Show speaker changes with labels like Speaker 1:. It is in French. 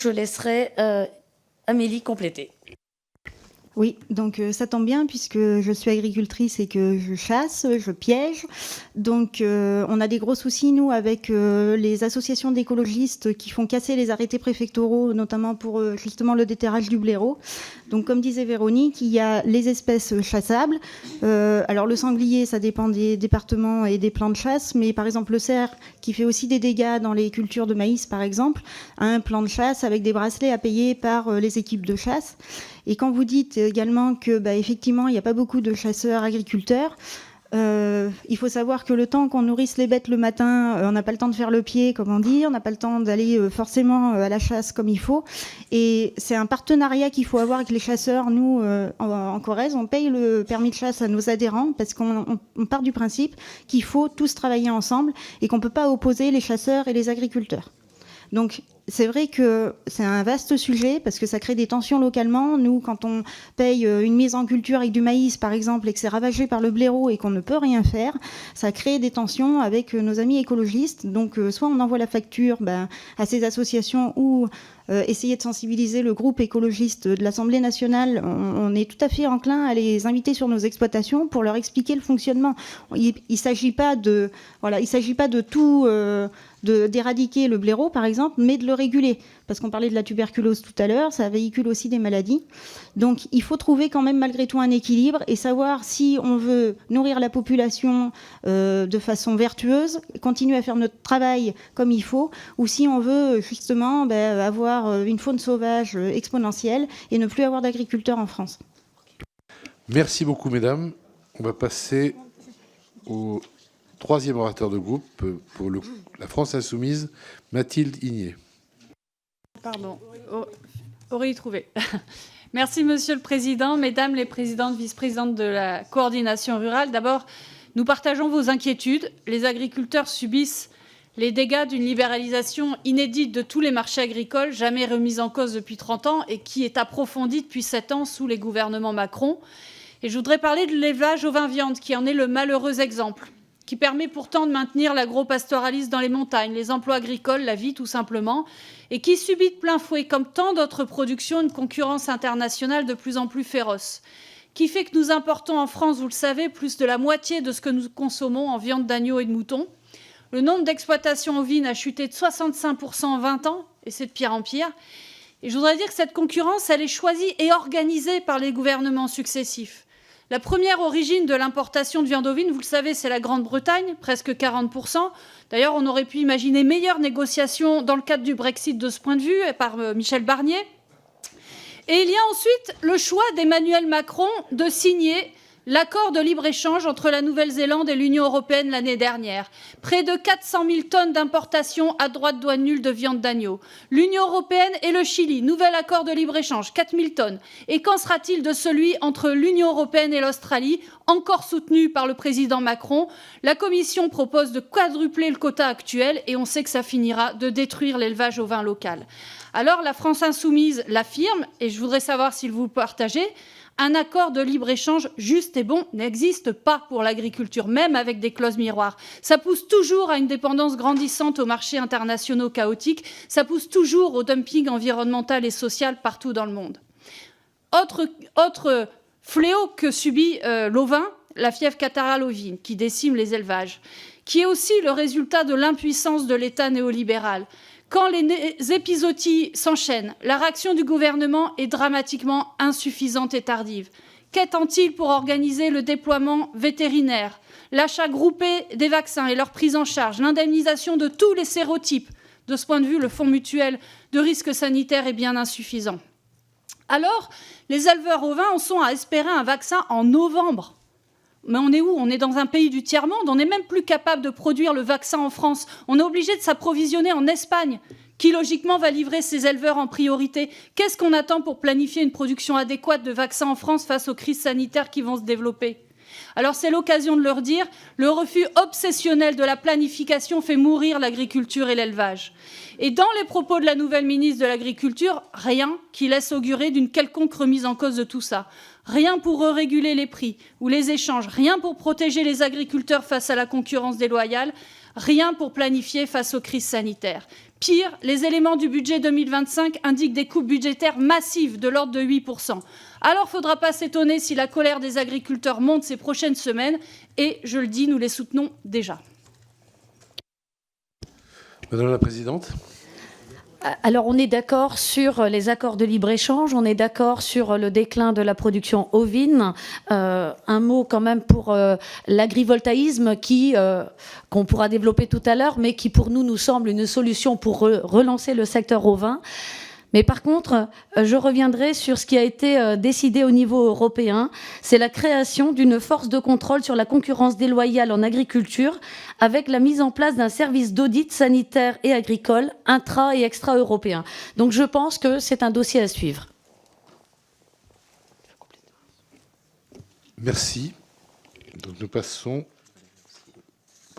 Speaker 1: Je laisserai Amélie compléter.
Speaker 2: Oui, donc ça tombe bien puisque je suis agricultrice et que je chasse, je piège. Donc on a des gros soucis, nous, avec les associations d'écologistes qui font casser les arrêtés préfectoraux, notamment pour justement le déterrage du blaireau. Donc comme disait Véronique, il y a les espèces chassables. Alors le sanglier, ça dépend des départements et des plans de chasse, mais par exemple le cerf, qui fait aussi des dégâts dans les cultures de maïs, par exemple, a un plan de chasse avec des bracelets à payer par les équipes de chasse. Et quand vous dites également que, effectivement, il n'y a pas beaucoup de chasseurs agriculteurs, il faut savoir que le temps qu'on nourrisse les bêtes le matin, on n'a pas le temps de faire le pied, comme on dit, on n'a pas le temps d'aller forcément à la chasse comme il faut. Et c'est un partenariat qu'il faut avoir avec les chasseurs. Nous, en Corrèze, on paye le permis de chasse à nos adhérents parce qu'on part du principe qu'il faut tous travailler ensemble et qu'on ne peut pas opposer les chasseurs et les agriculteurs. Donc, c'est vrai que c'est un vaste sujet parce que ça crée des tensions localement. Nous, quand on paye une mise en culture avec du maïs, par exemple, et que c'est ravagé par le blaireau et qu'on ne peut rien faire, ça crée des tensions avec nos amis écologistes. Donc, soit on envoie la facture à ces associations ou essayer de sensibiliser le groupe écologiste de l'Assemblée nationale. On est tout à fait enclin à les inviter sur nos exploitations pour leur expliquer le fonctionnement. Il ne s'agit pas de tout... d'éradiquer le blaireau, par exemple, mais de le réguler. Parce qu'on parlait de la tuberculose tout à l'heure, ça véhicule aussi des maladies. Donc, il faut trouver quand même malgré tout un équilibre et savoir si on veut nourrir la population de façon vertueuse, continuer à faire notre travail comme il faut, ou si on veut justement avoir une faune sauvage exponentielle et ne plus avoir d'agriculteurs en France.
Speaker 3: Merci beaucoup, mesdames. On va passer au troisième orateur de groupe pour la France Insoumise, Mathilde Igné.
Speaker 4: Pardon, Aurélie Trouvé. Merci, Monsieur le Président, Mesdames les présidentes, vice-présidentes de la coordination rurale. D'abord, nous partageons vos inquiétudes. Les agriculteurs subissent les dégâts d'une libéralisation inédite de tous les marchés agricoles, jamais remise en cause depuis 30 ans et qui est approfondie depuis 7 ans sous les gouvernements Macron. Et je voudrais parler de l'élevage au vin-viande, qui en est le malheureux exemple, qui permet pourtant de maintenir l'agro-pastoralisme dans les montagnes, les emplois agricoles, la vie tout simplement, et qui subit de plein fouet, comme tant d'autres productions, une concurrence internationale de plus en plus féroce, qui fait que nous importons en France, vous le savez, plus de la moitié de ce que nous consommons en viande d'agneau et de mouton. Le nombre d'exploitations ovines a chuté de 65% en 20 ans, et c'est de pire en pire. Et je voudrais dire que cette concurrence, elle est choisie et organisée par les gouvernements successifs. La première origine de l'importation de viande ovine, vous le savez, c'est la Grande-Bretagne, presque 40%. D'ailleurs, on aurait pu imaginer meilleure négociation dans le cadre du Brexit de ce point de vue, par Michel Barnier. Et il y a ensuite le choix d'Emmanuel Macron de signer l'accord de libre-échange entre la Nouvelle-Zélande et l'Union européenne l'année dernière. Près de 400 000 tonnes d'importation à droit de douane nulle de viande d'agneau. L'Union européenne et le Chili, nouvel accord de libre-échange, 4 000 tonnes. Et qu'en sera-t-il de celui entre l'Union européenne et l'Australie, encore soutenu par le président Macron? La Commission propose de quadrupler le quota actuel et on sait que ça finira de détruire l'élevage au vin local. Alors la France insoumise l'affirme, et je voudrais savoir si vous le partagez, un accord de libre-échange juste et bon n'existe pas pour l'agriculture, même avec des clauses miroirs. Ça pousse toujours à une dépendance grandissante aux marchés internationaux chaotiques. Ça pousse toujours au dumping environnemental et social partout dans le monde. Autre fléau que subit l'ovin, la fièvre catarrhale ovine, qui décime les élevages, qui est aussi le résultat de l'impuissance de l'État néolibéral. Quand les épizooties s'enchaînent, la réaction du gouvernement est dramatiquement insuffisante et tardive. Qu'attend-il pour organiser le déploiement vétérinaire, l'achat groupé des vaccins et leur prise en charge, l'indemnisation de tous les sérotypes? De ce point de vue, le fonds mutuel de risque sanitaire est bien insuffisant. Alors, les éleveurs ovins en sont à espérer un vaccin en novembre. Mais on est où? On est dans un pays du tiers-monde. On n'est même plus capable de produire le vaccin en France. On est obligé de s'approvisionner en Espagne, qui logiquement va livrer ses éleveurs en priorité. Qu'est-ce qu'on attend pour planifier une production adéquate de vaccins en France face aux crises sanitaires qui vont se développer? Alors c'est l'occasion de leur dire, le refus obsessionnel de la planification fait mourir l'agriculture et l'élevage. Et dans les propos de la nouvelle ministre de l'Agriculture, rien qui laisse augurer d'une quelconque remise en cause de tout ça. Rien pour réguler les prix ou les échanges, rien pour protéger les agriculteurs face à la concurrence déloyale, rien pour planifier face aux crises sanitaires. Pire, les éléments du budget 2025 indiquent des coupes budgétaires massives de l'ordre de 8%. Alors, il ne faudra pas s'étonner si la colère des agriculteurs monte ces prochaines semaines. Et, je le dis, nous les soutenons déjà.
Speaker 3: Madame la présidente.
Speaker 1: Alors, on est d'accord sur les accords de libre-échange, on est d'accord sur le déclin de la production ovine. Un mot quand même pour l'agrivoltaïsme qu'on pourra développer tout à l'heure, mais qui pour nous semble une solution pour relancer le secteur ovin. Mais par contre, je reviendrai sur ce qui a été décidé au niveau européen. C'est la création d'une force de contrôle sur la concurrence déloyale en agriculture avec la mise en place d'un service d'audit sanitaire et agricole intra- et extra-européen. Donc je pense que c'est un dossier à suivre.
Speaker 3: Merci. Donc nous passons